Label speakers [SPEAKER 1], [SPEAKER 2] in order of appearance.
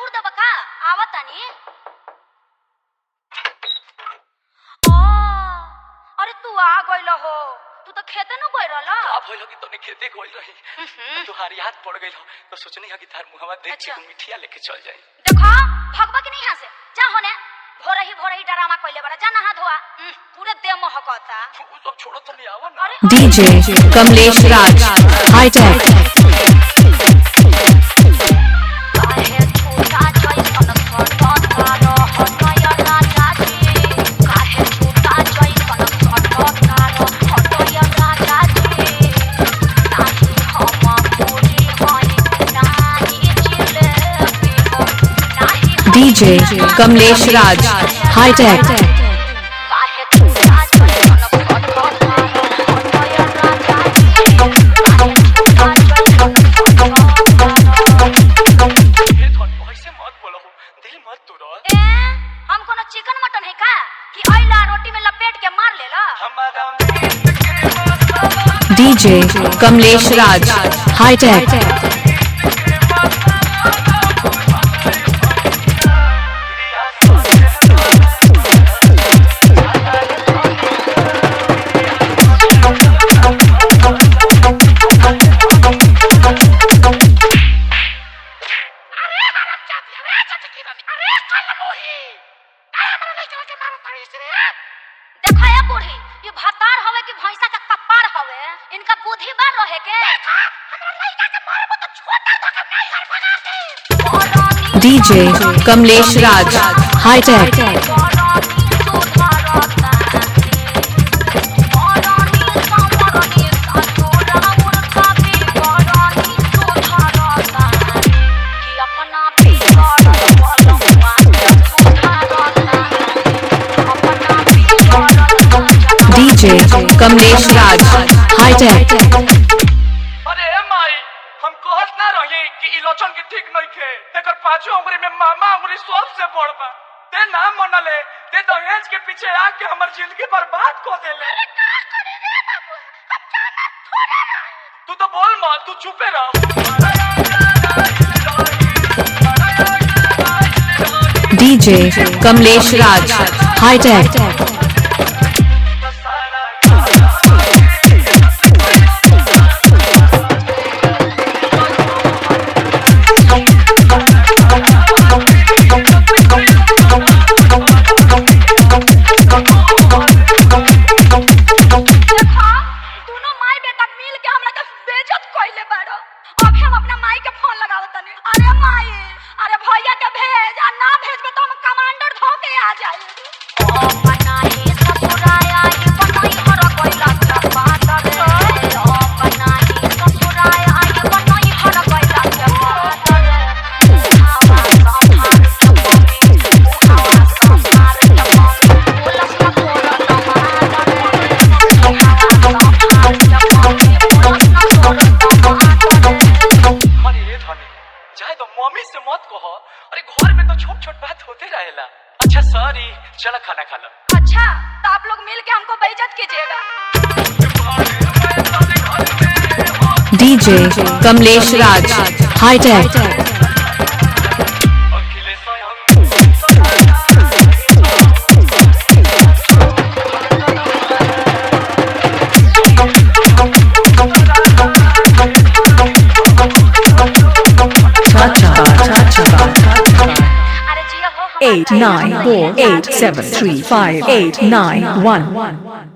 [SPEAKER 1] तूर देब का आवत तानी। अरे तू आ गइल हो, तू तो खेते न गइल रहल।
[SPEAKER 2] अब होइल कि तने खेते गइल रही तोहार याद पड़ गइल तो सोचनी है कि तार मुहवा देख के मिठिया लेके चल जाई।
[SPEAKER 1] देखो भगवा के नहीं यहाँ से जा होने, भोरही डरामा कइले बड़ा, जा नहा धोआ, पूरे देह महकता।
[SPEAKER 2] तू सब छोड़ो तो नहीं आवा ना।
[SPEAKER 3] डीजे कमलेश राज हाईटेक। डीजे कमलेश राज हाईटेक।
[SPEAKER 1] हम कोनो चिकन मटन है का कि आइला रोटी में लपेट के मार लेला।
[SPEAKER 3] डीजे कमलेश राज हाईटेक।
[SPEAKER 1] देखा या बूढ़ी, ये भतार हवे कि भैंसा का कपार हवे, इनका बुद्धि बार रहे के। हमरा लइका के मारबो तो छोटा तो के नहीं हर बना।
[SPEAKER 3] डीजे कमलेश राज हाईटेक। डीजे कमलेश राज हाईटेक।
[SPEAKER 2] अरे माई हम कहत ना रही कि ई लक्षण के ठीक नहीं खे, एकर पांचों उंगली में मामा उंगली सबसे बड़ बा। ते ना मनले, ते दहेज के पीछे आके हमर जिंदगी बर्बाद कर देले।
[SPEAKER 1] अरे का करे रे बाबू, अब जाना थोड़ा रह।
[SPEAKER 2] तू तो बोल मत, तू चुपे रह।
[SPEAKER 3] डीजे कमलेश राज हाईटेक।
[SPEAKER 1] अरे माई, अरे भैया के भेज, आ ना भेजबे तो हम कमांडर धो के आ जाई। ओ बनाई ससुराया ई बनई हर कोइला चपातर रे। ओ बनाई ससुराया ई बनई हर कोइला चपातर रे। हवा संभार सबनी, हवा संभार सबनी, पुलस का कोरा टमाटर रे। हवा संभार सबनी, पुलस का कोरा टमाटर रे।
[SPEAKER 2] चाहे तो मम्मी से मत कहो, अरे घर में तो छोट छोट बात होते रहेला। अच्छा सॉरी, चलो खाना खा लो।
[SPEAKER 1] अच्छा तो आप लोग मिल के हमको बेइज्जत कीजिएगा।
[SPEAKER 3] डीजे कमलेश राज हाईटेक।
[SPEAKER 1] अरे जिया हो
[SPEAKER 3] 8948735891